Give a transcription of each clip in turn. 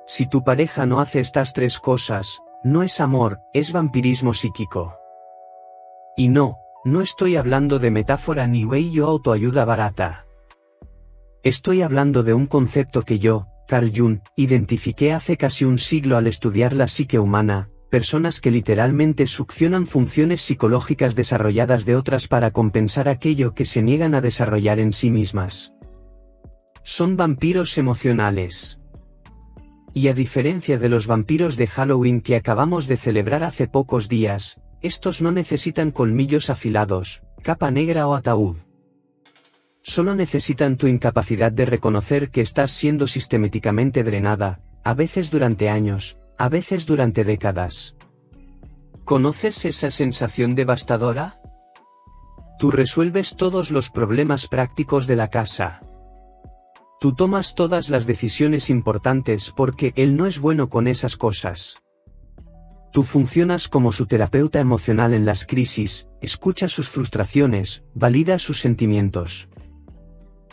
Si tu pareja no hace estas tres cosas, no es amor, es vampirismo psíquico. Y no estoy hablando de metáfora ni way o autoayuda barata. Estoy hablando de un concepto que yo, Carl Jung, identifiqué hace casi un siglo al estudiar la psique humana, personas que literalmente succionan funciones psicológicas desarrolladas de otras para compensar aquello que se niegan a desarrollar en sí mismas. Son vampiros emocionales. Y a diferencia de los vampiros de Halloween que acabamos de celebrar hace pocos días, estos no necesitan colmillos afilados, capa negra o ataúd. Solo necesitan tu incapacidad de reconocer que estás siendo sistemáticamente drenada, a veces durante años, a veces durante décadas. ¿Conoces esa sensación devastadora? Tú resuelves todos los problemas prácticos de la casa. Tú tomas todas las decisiones importantes porque él no es bueno con esas cosas. Tú funcionas como su terapeuta emocional en las crisis, escuchas sus frustraciones, validas sus sentimientos.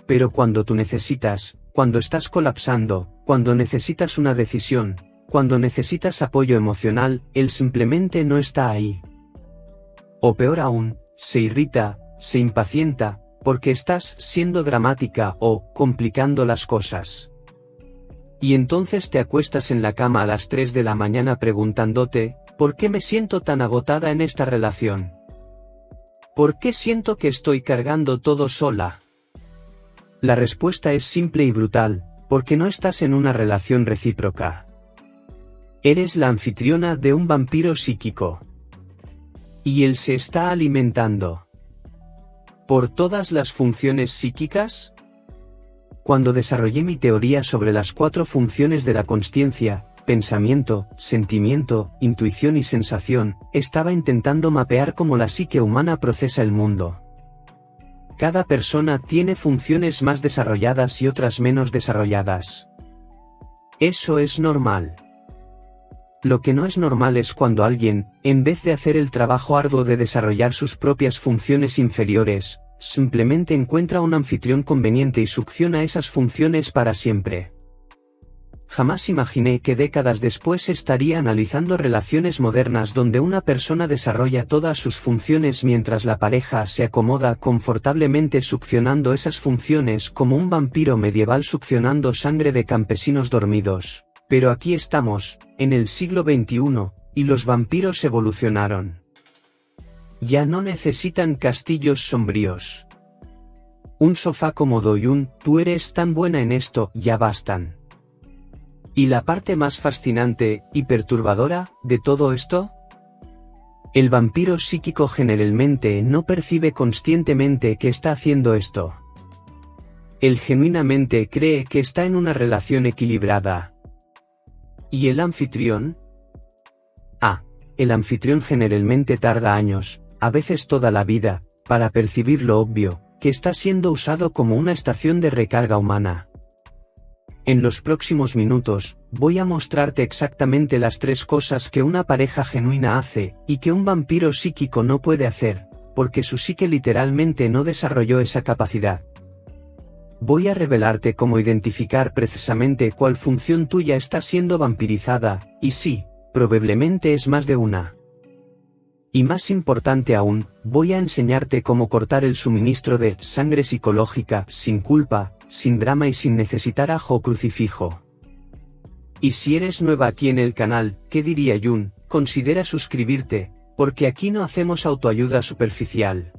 Pero cuando tú necesitas, cuando estás colapsando, cuando necesitas una decisión, cuando necesitas apoyo emocional, él simplemente no está ahí. O peor aún, se irrita, se impacienta, porque estás siendo dramática o complicando las cosas. Y entonces te acuestas en la cama a las 3 de la mañana preguntándote, ¿por qué me siento tan agotada en esta relación? ¿Por qué siento que estoy cargando todo sola? La respuesta es simple y brutal, porque no estás en una relación recíproca. Eres la anfitriona de un vampiro psíquico. Y él se está alimentando. ¿Por todas las funciones psíquicas? Cuando desarrollé mi teoría sobre las 4 funciones de la consciencia, pensamiento, sentimiento, intuición y sensación, estaba intentando mapear cómo la psique humana procesa el mundo. Cada persona tiene funciones más desarrolladas y otras menos desarrolladas. Eso es normal. Lo que no es normal es cuando alguien, en vez de hacer el trabajo arduo de desarrollar sus propias funciones inferiores, simplemente encuentra un anfitrión conveniente y succiona esas funciones para siempre. Jamás imaginé que décadas después estaría analizando relaciones modernas donde una persona desarrolla todas sus funciones mientras la pareja se acomoda confortablemente succionando esas funciones como un vampiro medieval succionando sangre de campesinos dormidos. Pero aquí estamos, en el siglo XXI, y los vampiros evolucionaron. Ya no necesitan castillos sombríos. Un sofá cómodo y tú eres tan buena en esto, ya bastan. ¿Y la parte más fascinante, y perturbadora, de todo esto? El vampiro psíquico generalmente no percibe conscientemente que está haciendo esto. Él genuinamente cree que está en una relación equilibrada. ¿Y el anfitrión? El anfitrión generalmente tarda años, a veces toda la vida, para percibir lo obvio, que está siendo usado como una estación de recarga humana. En los próximos minutos, voy a mostrarte exactamente las 3 cosas que una pareja genuina hace, y que un vampiro psíquico no puede hacer, porque su psique literalmente no desarrolló esa capacidad. Voy a revelarte cómo identificar precisamente cuál función tuya está siendo vampirizada, y sí, probablemente es más de una. Y más importante aún, voy a enseñarte cómo cortar el suministro de sangre psicológica, sin culpa, sin drama y sin necesitar ajo o crucifijo. Y si eres nueva aquí en el canal, ¿qué diría Jung? Considera suscribirte, porque aquí no hacemos autoayuda superficial.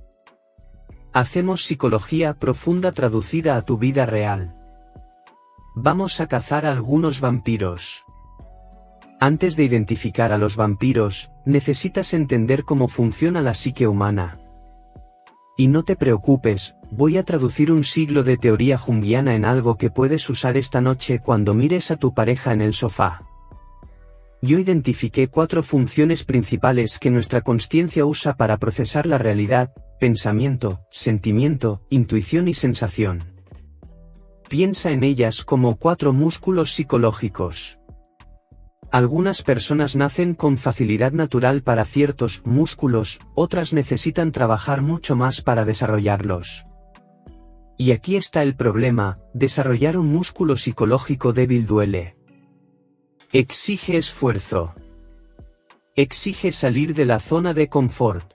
Hacemos psicología profunda traducida a tu vida real. Vamos a cazar a algunos vampiros. Antes de identificar a los vampiros, necesitas entender cómo funciona la psique humana. Y no te preocupes, voy a traducir un siglo de teoría junguiana en algo que puedes usar esta noche cuando mires a tu pareja en el sofá. Yo identifiqué 4 funciones principales que nuestra consciencia usa para procesar la realidad: pensamiento, sentimiento, intuición y sensación. Piensa en ellas como 4 músculos psicológicos. Algunas personas nacen con facilidad natural para ciertos músculos, otras necesitan trabajar mucho más para desarrollarlos. Y aquí está el problema: desarrollar un músculo psicológico débil duele. Exige esfuerzo. Exige salir de la zona de confort.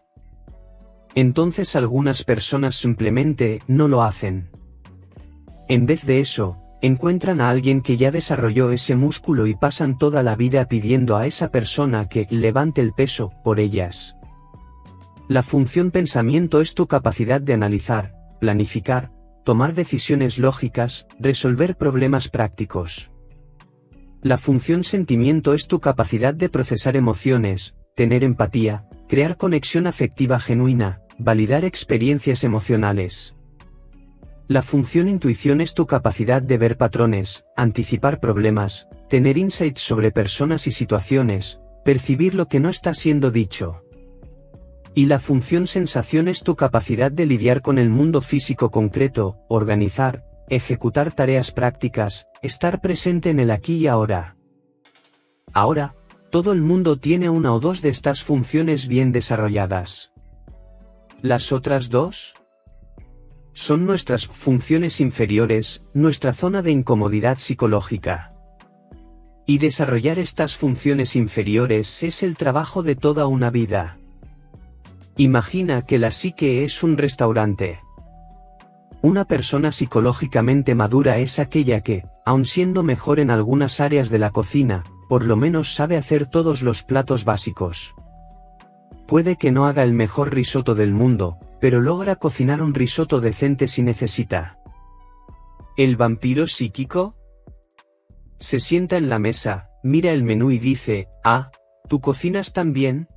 Entonces algunas personas simplemente no lo hacen. En vez de eso, encuentran a alguien que ya desarrolló ese músculo y pasan toda la vida pidiendo a esa persona que levante el peso por ellas. La función pensamiento es tu capacidad de analizar, planificar, tomar decisiones lógicas, resolver problemas prácticos. La función sentimiento es tu capacidad de procesar emociones, tener empatía, crear conexión afectiva genuina, validar experiencias emocionales. La función intuición es tu capacidad de ver patrones, anticipar problemas, tener insights sobre personas y situaciones, percibir lo que no está siendo dicho. Y la función sensación es tu capacidad de lidiar con el mundo físico concreto, organizar, ejecutar tareas prácticas, estar presente en el aquí y ahora. Ahora, todo el mundo tiene una o dos de estas funciones bien desarrolladas. ¿Las otras dos? Son nuestras funciones inferiores, nuestra zona de incomodidad psicológica. Y desarrollar estas funciones inferiores es el trabajo de toda una vida. Imagina que la psique es un restaurante. Una persona psicológicamente madura es aquella que, aun siendo mejor en algunas áreas de la cocina, por lo menos sabe hacer todos los platos básicos. Puede que no haga el mejor risotto del mundo, pero logra cocinar un risotto decente si necesita. ¿El vampiro psíquico? Se sienta en la mesa, mira el menú y dice, «Ah, ¿tú cocinas tan bien?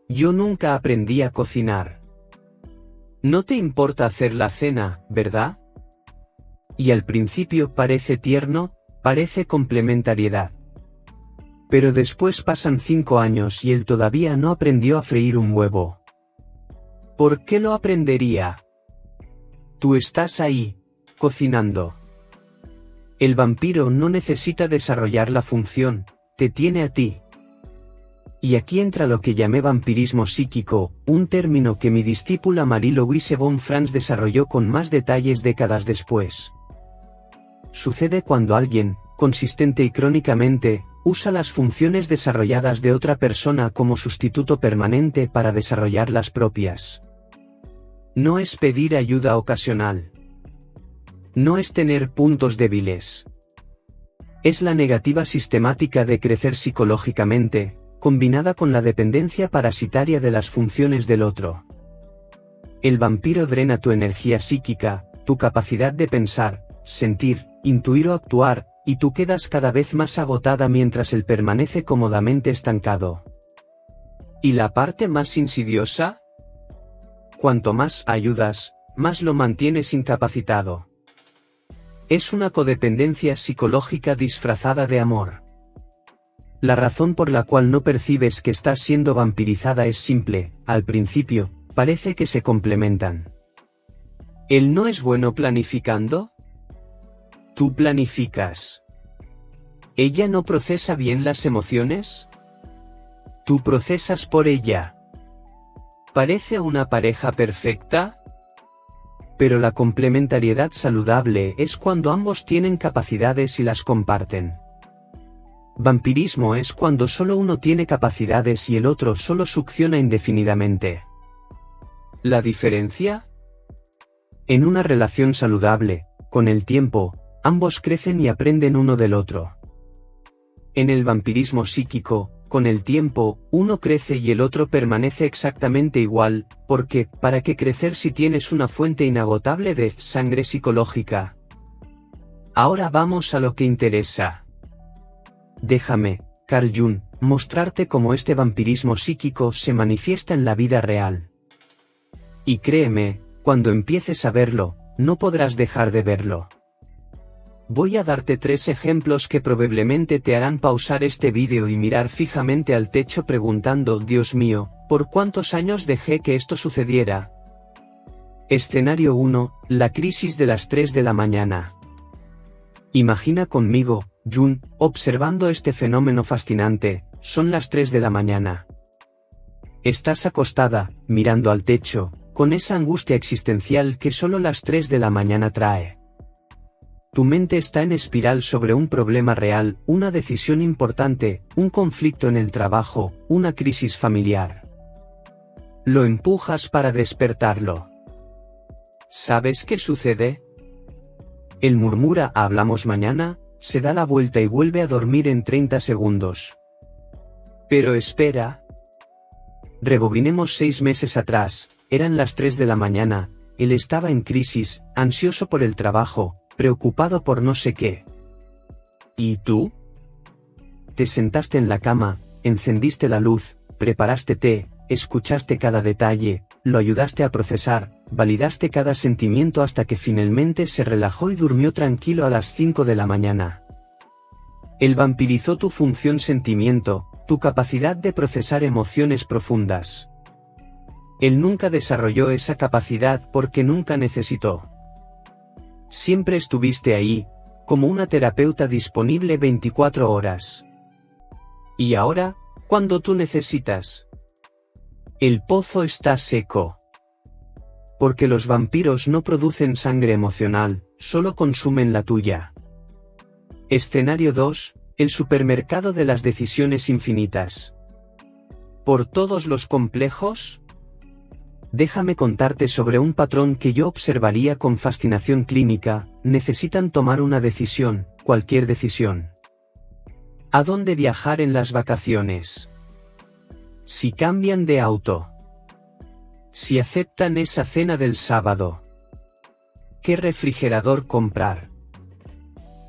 Yo nunca aprendí a cocinar». No te importa hacer la cena, ¿verdad? Y al principio parece tierno, parece complementariedad. Pero después pasan 5 años y él todavía no aprendió a freír un huevo. ¿Por qué lo aprendería? Tú estás ahí, cocinando. El vampiro no necesita desarrollar la función, te tiene a ti. Y aquí entra lo que llamé vampirismo psíquico, un término que mi discípula Marie-Louise von Franz desarrolló con más detalles décadas después. Sucede cuando alguien, consistente y crónicamente, usa las funciones desarrolladas de otra persona como sustituto permanente para desarrollar las propias. No es pedir ayuda ocasional. No es tener puntos débiles. Es la negativa sistemática de crecer psicológicamente, combinada con la dependencia parasitaria de las funciones del otro. El vampiro drena tu energía psíquica, tu capacidad de pensar, sentir, intuir o actuar, y tú quedas cada vez más agotada mientras él permanece cómodamente estancado. ¿Y la parte más insidiosa? Cuanto más ayudas, más lo mantienes incapacitado. Es una codependencia psicológica disfrazada de amor. La razón por la cual no percibes que estás siendo vampirizada es simple, al principio, parece que se complementan. ¿Él no es bueno planificando? ¿Tú planificas? ¿Ella no procesa bien las emociones? ¿Tú procesas por ella? ¿Parece una pareja perfecta? Pero la complementariedad saludable es cuando ambos tienen capacidades y las comparten. Vampirismo es cuando solo uno tiene capacidades y el otro solo succiona indefinidamente. ¿La diferencia? En una relación saludable, con el tiempo, ambos crecen y aprenden uno del otro. En el vampirismo psíquico, con el tiempo, uno crece y el otro permanece exactamente igual, porque, ¿para qué crecer si tienes una fuente inagotable de sangre psicológica? Ahora vamos a lo que interesa. Déjame, Carl Jung, mostrarte cómo este vampirismo psíquico se manifiesta en la vida real. Y créeme, cuando empieces a verlo, no podrás dejar de verlo. Voy a darte 3 ejemplos que probablemente te harán pausar este vídeo y mirar fijamente al techo preguntando, Dios mío, ¿por cuántos años dejé que esto sucediera? Escenario 1, la crisis de las 3 de la mañana. Imagina conmigo, Jung, observando este fenómeno fascinante, son las 3 de la mañana. Estás acostada, mirando al techo, con esa angustia existencial que solo las 3 de la mañana trae. Tu mente está en espiral sobre un problema real, una decisión importante, un conflicto en el trabajo, una crisis familiar. Lo empujas para despertarlo. ¿Sabes qué sucede? Él murmura «hablamos mañana», se da la vuelta y vuelve a dormir en 30 segundos. Pero espera. Rebobinemos 6 meses atrás, eran las 3 de la mañana, él estaba en crisis, ansioso por el trabajo, preocupado por no sé qué. ¿Y tú? Te sentaste en la cama, encendiste la luz, preparaste té, escuchaste cada detalle, lo ayudaste a procesar, validaste cada sentimiento hasta que finalmente se relajó y durmió tranquilo a las 5 de la mañana. Él vampirizó tu función sentimiento, tu capacidad de procesar emociones profundas. Él nunca desarrolló esa capacidad porque nunca necesitó. Siempre estuviste ahí, como una terapeuta disponible 24 horas. Y ahora, cuando tú necesitas, el pozo está seco. Porque los vampiros no producen sangre emocional, solo consumen la tuya. Escenario 2, el supermercado de las decisiones infinitas. ¿Por todos los complejos? Déjame contarte sobre un patrón que yo observaría con fascinación clínica. Necesitan tomar una decisión, cualquier decisión. ¿A dónde viajar en las vacaciones? Si cambian de auto. Si aceptan esa cena del sábado. ¿Qué refrigerador comprar?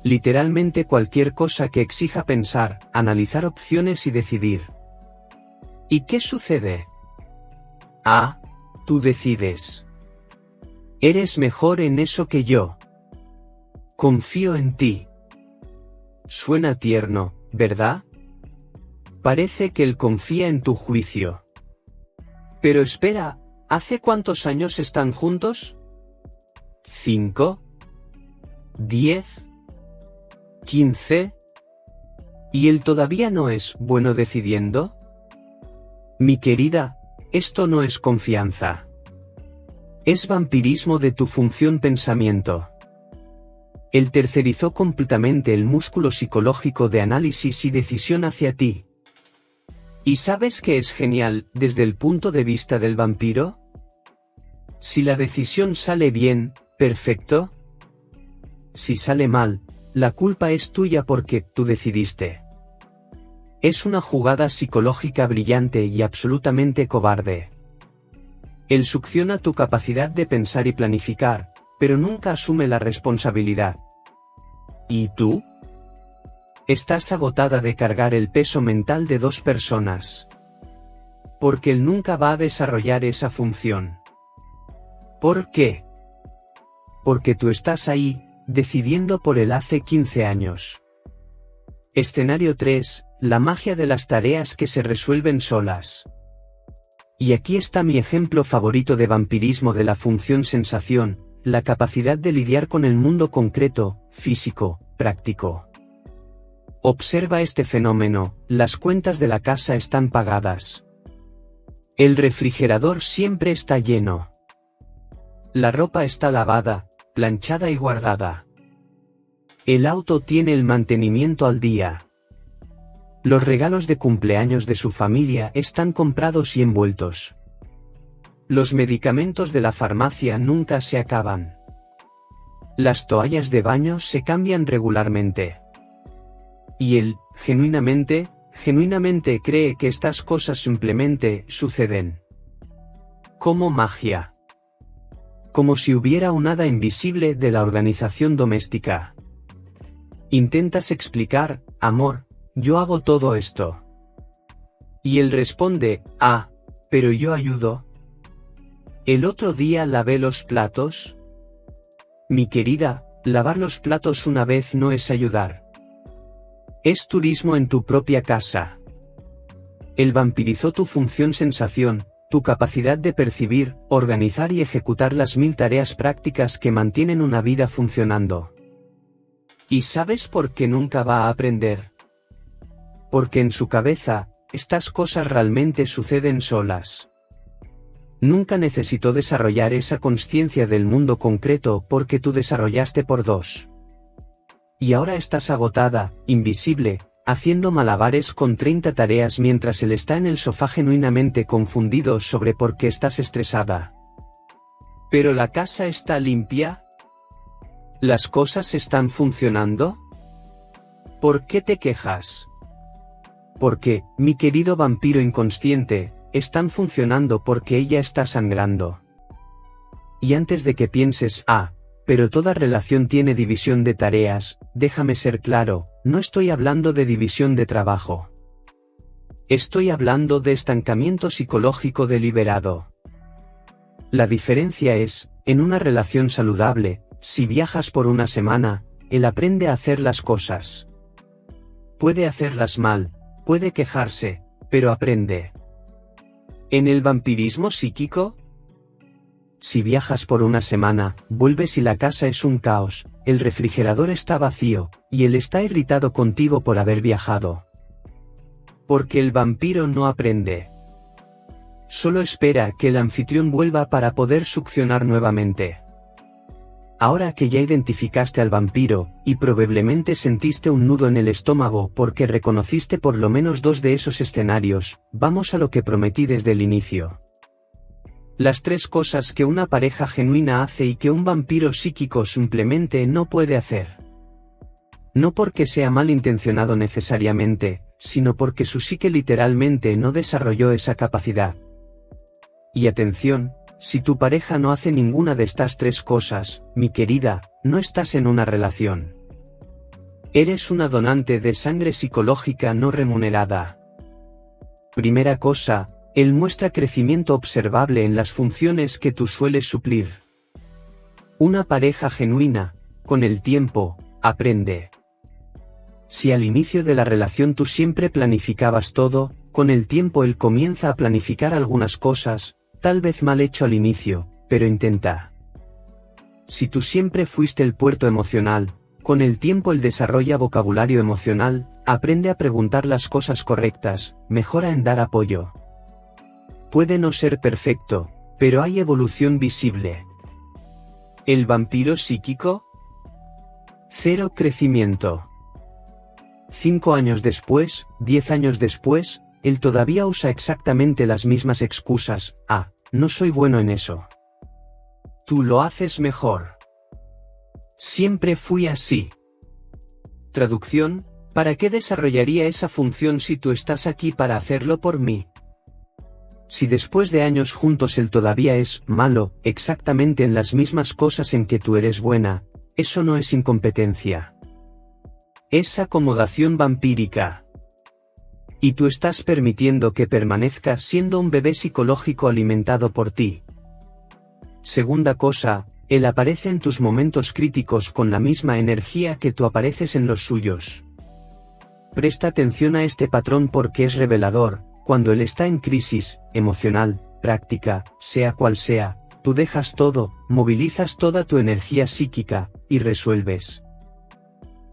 Literalmente cualquier cosa que exija pensar, analizar opciones y decidir. ¿Y qué sucede? Ah, tú decides. Eres mejor en eso que yo. Confío en ti. Suena tierno, ¿verdad? Parece que él confía en tu juicio. Pero espera, ¿hace cuántos años están juntos? ¿5? ¿10? ¿15? ¿Y él todavía no es bueno decidiendo? Mi querida, esto no es confianza. Es vampirismo de tu función pensamiento. Él tercerizó completamente el músculo psicológico de análisis y decisión hacia ti. ¿Y sabes qué es genial desde el punto de vista del vampiro? Si la decisión sale bien, perfecto. Si sale mal, la culpa es tuya porque tú decidiste. Es una jugada psicológica brillante y absolutamente cobarde. Él succiona tu capacidad de pensar y planificar, pero nunca asume la responsabilidad. ¿Y tú? Estás agotada de cargar el peso mental de 2 personas. Porque él nunca va a desarrollar esa función. ¿Por qué? Porque tú estás ahí, decidiendo por él hace 15 años. Escenario 3, la magia de las tareas que se resuelven solas. Y aquí está mi ejemplo favorito de vampirismo de la función sensación, la capacidad de lidiar con el mundo concreto, físico, práctico. Observa este fenómeno, las cuentas de la casa están pagadas. El refrigerador siempre está lleno. La ropa está lavada, planchada y guardada. El auto tiene el mantenimiento al día. Los regalos de cumpleaños de su familia están comprados y envueltos. Los medicamentos de la farmacia nunca se acaban. Las toallas de baño se cambian regularmente. Y él, genuinamente cree que estas cosas simplemente suceden. Como magia. Como si hubiera un hada invisible de la organización doméstica. Intentas explicar, amor, yo hago todo esto. Y él responde, ah, pero yo ayudo. ¿El otro día lavé los platos? Mi querida, lavar los platos una vez no es ayudar. Es turismo en tu propia casa. Él vampirizó tu función sensación, tu capacidad de percibir, organizar y ejecutar las 1000 tareas prácticas que mantienen una vida funcionando. ¿Y sabes por qué nunca va a aprender? Porque en su cabeza, estas cosas realmente suceden solas. Nunca necesitó desarrollar esa consciencia del mundo concreto porque tú desarrollaste por 2. Y ahora estás agotada, invisible, haciendo malabares con 30 tareas mientras él está en el sofá genuinamente confundido sobre por qué estás estresada. ¿Pero la casa está limpia? ¿Las cosas están funcionando? ¿Por qué te quejas? Porque, mi querido vampiro inconsciente, están funcionando porque ella está sangrando. Y antes de que pienses, pero toda relación tiene división de tareas, déjame ser claro, no estoy hablando de división de trabajo. Estoy hablando de estancamiento psicológico deliberado. La diferencia es, en una relación saludable, si viajas por una semana, él aprende a hacer las cosas. Puede hacerlas mal, puede quejarse, pero aprende. ¿En el vampirismo psíquico? Si viajas por una semana, vuelves y la casa es un caos, el refrigerador está vacío, y él está irritado contigo por haber viajado. Porque el vampiro no aprende. Solo espera que el anfitrión vuelva para poder succionar nuevamente. Ahora que ya identificaste al vampiro, y probablemente sentiste un nudo en el estómago porque reconociste por lo menos 2 de esos escenarios, vamos a lo que prometí desde el inicio. Las 3 cosas que una pareja genuina hace y que un vampiro psíquico simplemente no puede hacer. No porque sea malintencionado necesariamente, sino porque su psique literalmente no desarrolló esa capacidad. Y atención, si tu pareja no hace ninguna de estas 3 cosas, mi querida, no estás en una relación. Eres una donante de sangre psicológica no remunerada. Primera cosa, él muestra crecimiento observable en las funciones que tú sueles suplir. Una pareja genuina, con el tiempo, aprende. Si al inicio de la relación tú siempre planificabas todo, con el tiempo él comienza a planificar algunas cosas, tal vez mal hecho al inicio, pero intenta. Si tú siempre fuiste el puerto emocional, con el tiempo él desarrolla vocabulario emocional, aprende a preguntar las cosas correctas, mejora en dar apoyo. Puede no ser perfecto, pero hay evolución visible. ¿El vampiro psíquico? 0 crecimiento. 5 años después, 10 años después, él todavía usa exactamente las mismas excusas, no soy bueno en eso. Tú lo haces mejor. Siempre fui así. Traducción, ¿para qué desarrollaría esa función si tú estás aquí para hacerlo por mí? Si después de años juntos él todavía es malo, exactamente en las mismas cosas en que tú eres buena, eso no es incompetencia. Es acomodación vampírica. Y tú estás permitiendo que permanezca siendo un bebé psicológico alimentado por ti. Segunda cosa, él aparece en tus momentos críticos con la misma energía que tú apareces en los suyos. Presta atención a este patrón porque es revelador. Cuando él está en crisis, emocional, práctica, sea cual sea, tú dejas todo, movilizas toda tu energía psíquica, y resuelves.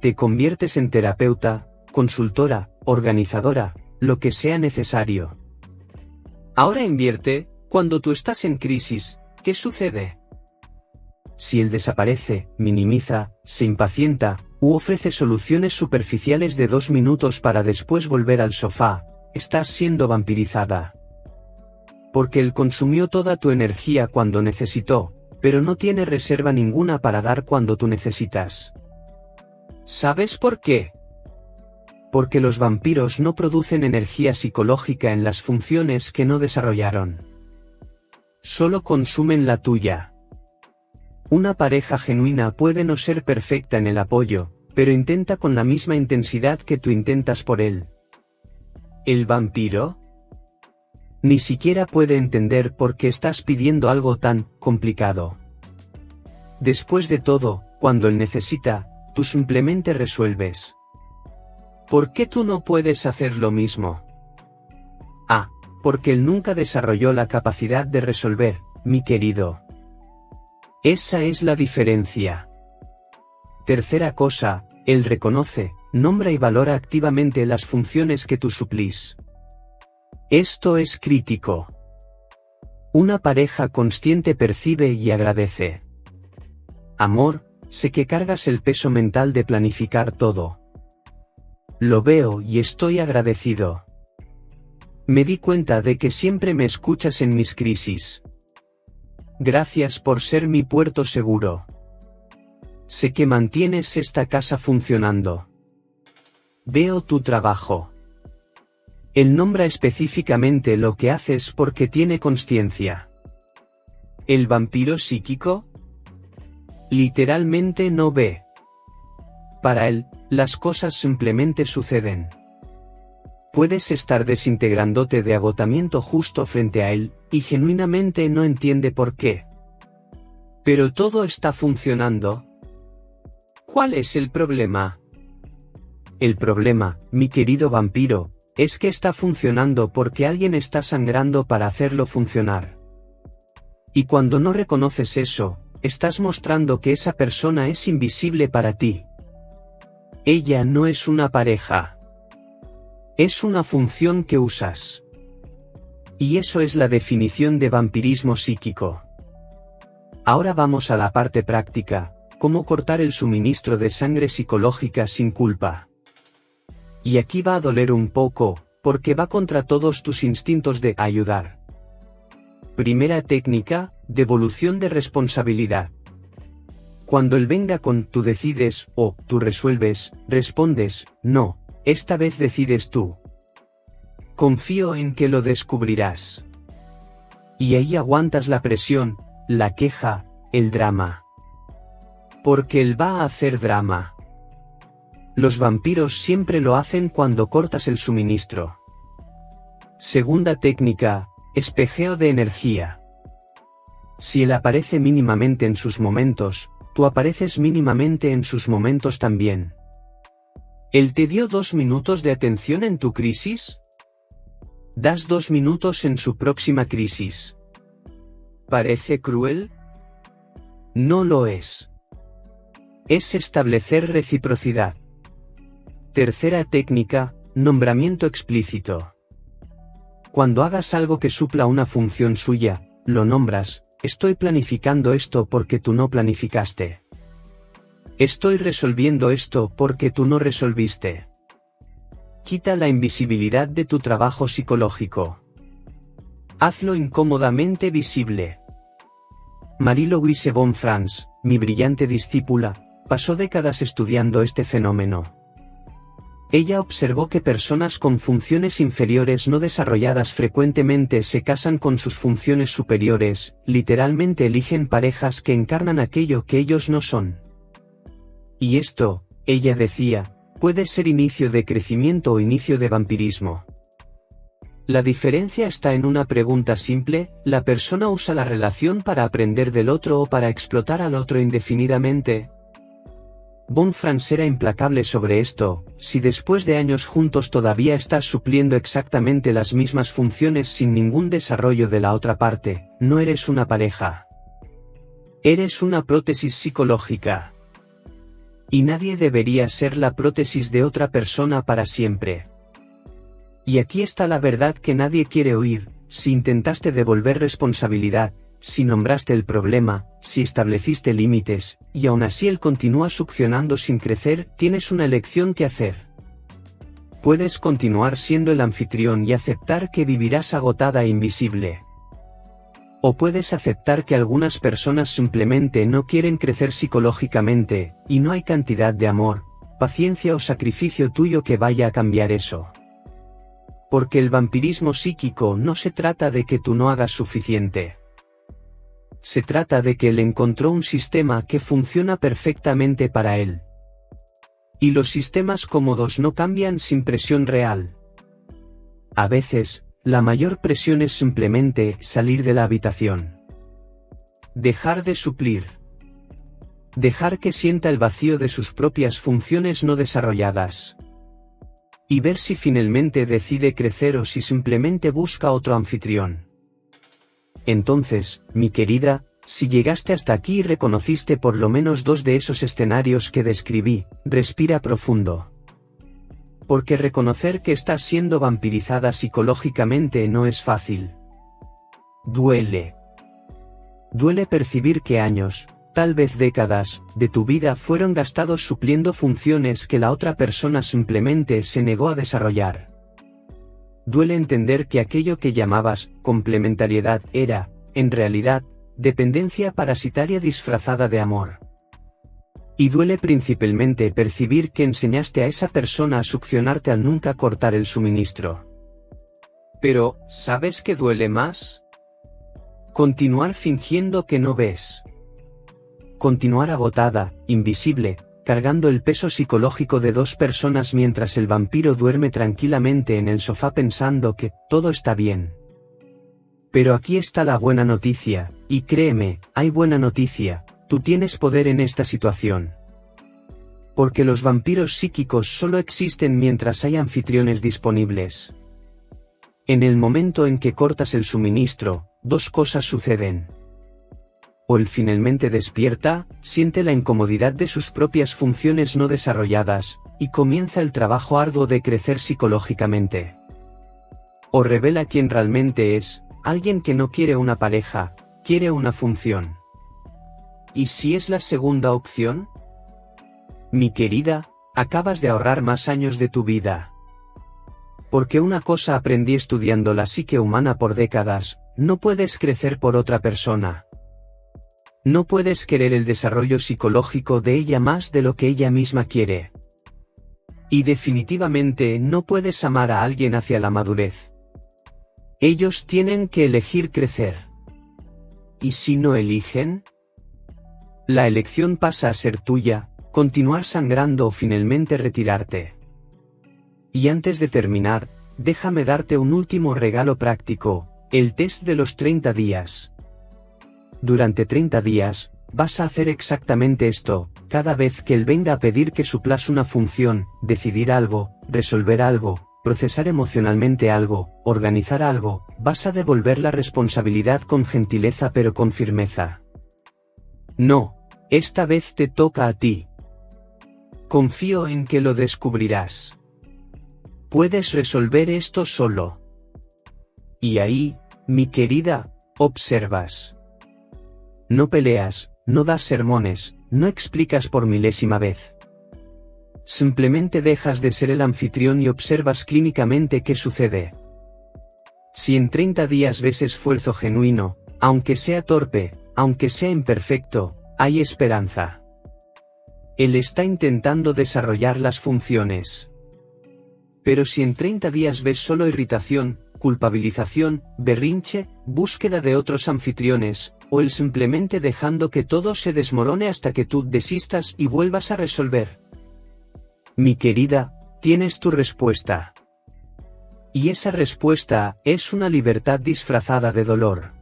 Te conviertes en terapeuta, consultora, organizadora, lo que sea necesario. Ahora invierte, cuando tú estás en crisis, ¿qué sucede? Si él desaparece, minimiza, se impacienta, u ofrece soluciones superficiales de 2 minutos para después volver al sofá, estás siendo vampirizada. Porque él consumió toda tu energía cuando necesitó, pero no tiene reserva ninguna para dar cuando tú necesitas. ¿Sabes por qué? Porque los vampiros no producen energía psicológica en las funciones que no desarrollaron. Solo consumen la tuya. Una pareja genuina puede no ser perfecta en el apoyo, pero intenta con la misma intensidad que tú intentas por él. ¿El vampiro? Ni siquiera puede entender por qué estás pidiendo algo tan complicado. Después de todo, cuando él necesita, tú simplemente resuelves. ¿Por qué tú no puedes hacer lo mismo? Porque él nunca desarrolló la capacidad de resolver, mi querido. Esa es la diferencia. Tercera cosa, él reconoce, nombra y valora activamente las funciones que tú suplís. Esto es crítico. Una pareja consciente percibe y agradece. Amor, sé que cargas el peso mental de planificar todo. Lo veo y estoy agradecido. Me di cuenta de que siempre me escuchas en mis crisis. Gracias por ser mi puerto seguro. Sé que mantienes esta casa funcionando. Veo tu trabajo. Él nombra específicamente lo que haces porque tiene consciencia. ¿El vampiro psíquico? Literalmente no ve. Para él, las cosas simplemente suceden. Puedes estar desintegrándote de agotamiento justo frente a él, y genuinamente no entiende por qué. Pero todo está funcionando. ¿Cuál es el problema? El problema, mi querido vampiro, es que está funcionando porque alguien está sangrando para hacerlo funcionar. Y cuando no reconoces eso, estás mostrando que esa persona es invisible para ti. Ella no es una pareja. Es una función que usas. Y eso es la definición de vampirismo psíquico. Ahora vamos a la parte práctica, cómo cortar el suministro de sangre psicológica sin culpa. Y aquí va a doler un poco, porque va contra todos tus instintos de ayudar. Primera técnica, devolución de responsabilidad. Cuando él venga con tú decides o tú resuelves, respondes, no, esta vez decides tú. Confío en que lo descubrirás. Y ahí aguantas la presión, la queja, el drama. Porque él va a hacer drama. Los vampiros siempre lo hacen cuando cortas el suministro. Segunda técnica, espejeo de energía. Si él aparece mínimamente en sus momentos, tú apareces mínimamente en sus momentos también. ¿Él te dio 2 minutos de atención en tu crisis? Das 2 minutos en su próxima crisis. ¿Parece cruel? No lo es. Es establecer reciprocidad. Tercera técnica, nombramiento explícito. Cuando hagas algo que supla una función suya, lo nombras, estoy planificando esto porque tú no planificaste. Estoy resolviendo esto porque tú no resolviste. Quita la invisibilidad de tu trabajo psicológico. Hazlo incómodamente visible. Marie-Louise von Franz, mi brillante discípula, pasó décadas estudiando este fenómeno. Ella observó que personas con funciones inferiores no desarrolladas frecuentemente se casan con sus funciones superiores, literalmente eligen parejas que encarnan aquello que ellos no son. Y esto, ella decía, puede ser inicio de crecimiento o inicio de vampirismo. La diferencia está en una pregunta simple: ¿la persona usa la relación para aprender del otro o para explotar al otro indefinidamente? Von Franz era implacable sobre esto: si después de años juntos todavía estás supliendo exactamente las mismas funciones sin ningún desarrollo de la otra parte, no eres una pareja. Eres una prótesis psicológica. Y nadie debería ser la prótesis de otra persona para siempre. Y aquí está la verdad que nadie quiere oír: si intentaste devolver responsabilidad, si nombraste el problema, si estableciste límites, y aún así él continúa succionando sin crecer, tienes una elección que hacer. Puedes continuar siendo el anfitrión y aceptar que vivirás agotada e invisible. O puedes aceptar que algunas personas simplemente no quieren crecer psicológicamente, y no hay cantidad de amor, paciencia o sacrificio tuyo que vaya a cambiar eso. Porque el vampirismo psíquico no se trata de que tú no hagas suficiente. Se trata de que él encontró un sistema que funciona perfectamente para él. Y los sistemas cómodos no cambian sin presión real. A veces, la mayor presión es simplemente salir de la habitación. Dejar de suplir. Dejar que sienta el vacío de sus propias funciones no desarrolladas. Y ver si finalmente decide crecer o si simplemente busca otro anfitrión. Entonces, mi querida, si llegaste hasta aquí y reconociste por lo menos 2 de esos escenarios que describí, respira profundo. Porque reconocer que estás siendo vampirizada psicológicamente no es fácil. Duele. Duele percibir que años, tal vez décadas, de tu vida fueron gastados supliendo funciones que la otra persona simplemente se negó a desarrollar. Duele entender que aquello que llamabas complementariedad era, en realidad, dependencia parasitaria disfrazada de amor. Y duele principalmente percibir que enseñaste a esa persona a succionarte al nunca cortar el suministro. Pero, ¿sabes qué duele más? Continuar fingiendo que no ves. Continuar agotada, invisible, cargando el peso psicológico de dos personas mientras el vampiro duerme tranquilamente en el sofá pensando que todo está bien. Pero aquí está la buena noticia, y créeme, hay buena noticia, tú tienes poder en esta situación. Porque los vampiros psíquicos solo existen mientras hay anfitriones disponibles. En el momento en que cortas el suministro, dos cosas suceden. O él finalmente despierta, siente la incomodidad de sus propias funciones no desarrolladas, y comienza el trabajo arduo de crecer psicológicamente. O revela quién realmente es, alguien que no quiere una pareja, quiere una función. ¿Y si es la segunda opción? Mi querida, acabas de ahorrar más años de tu vida. Porque una cosa aprendí estudiando la psique humana por décadas, no puedes crecer por otra persona. No puedes querer el desarrollo psicológico de ella más de lo que ella misma quiere. Y definitivamente no puedes amar a alguien hacia la madurez. Ellos tienen que elegir crecer. ¿Y si no eligen? La elección pasa a ser tuya, continuar sangrando o finalmente retirarte. Y antes de terminar, déjame darte un último regalo práctico, el test de los 30 días. Durante 30 días, vas a hacer exactamente esto, cada vez que él venga a pedir que suplas una función, decidir algo, resolver algo, procesar emocionalmente algo, organizar algo, vas a devolver la responsabilidad con gentileza pero con firmeza. No, esta vez te toca a ti. Confío en que lo descubrirás. Puedes resolver esto solo. Y ahí, mi querida, observas. No peleas, no das sermones, no explicas por milésima vez. Simplemente dejas de ser el anfitrión y observas clínicamente qué sucede. Si en 30 días ves esfuerzo genuino, aunque sea torpe, aunque sea imperfecto, hay esperanza. Él está intentando desarrollar las funciones. Pero si en 30 días ves solo irritación, culpabilización, berrinche, búsqueda de otros anfitriones, o él simplemente dejando que todo se desmorone hasta que tú desistas y vuelvas a resolver. Mi querida, tienes tu respuesta. Y esa respuesta es una libertad disfrazada de dolor.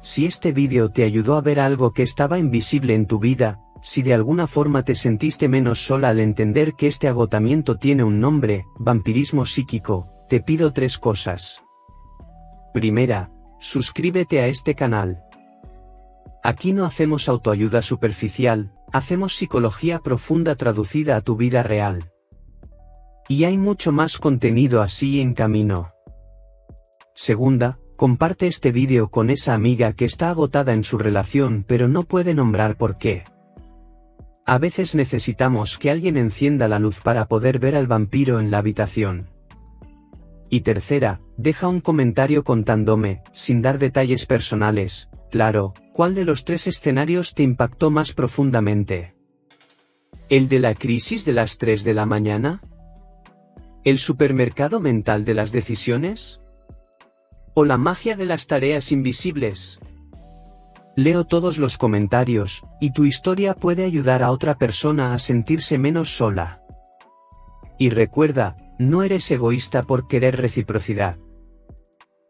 Si este vídeo te ayudó a ver algo que estaba invisible en tu vida, si de alguna forma te sentiste menos sola al entender que este agotamiento tiene un nombre, vampirismo psíquico, te pido 3 cosas. Primera, suscríbete a este canal. Aquí no hacemos autoayuda superficial, hacemos psicología profunda traducida a tu vida real. Y hay mucho más contenido así en camino. Segunda, comparte este vídeo con esa amiga que está agotada en su relación pero no puede nombrar por qué. A veces necesitamos que alguien encienda la luz para poder ver al vampiro en la habitación. Y tercera, deja un comentario contándome, sin dar detalles personales, claro, ¿cuál de los 3 escenarios te impactó más profundamente? ¿El de la crisis de las 3 de la mañana? ¿El supermercado mental de las decisiones? ¿O la magia de las tareas invisibles? Leo todos los comentarios, y tu historia puede ayudar a otra persona a sentirse menos sola. Y recuerda, no eres egoísta por querer reciprocidad.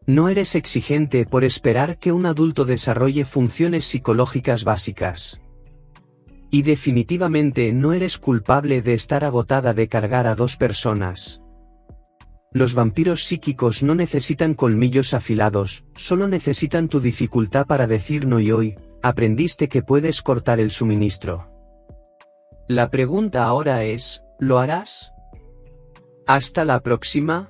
No eres exigente por esperar que un adulto desarrolle funciones psicológicas básicas. Y definitivamente no eres culpable de estar agotada de cargar a 2 personas. Los vampiros psíquicos no necesitan colmillos afilados, solo necesitan tu dificultad para decir no y hoy, aprendiste que puedes cortar el suministro. La pregunta ahora es, ¿lo harás? Hasta la próxima.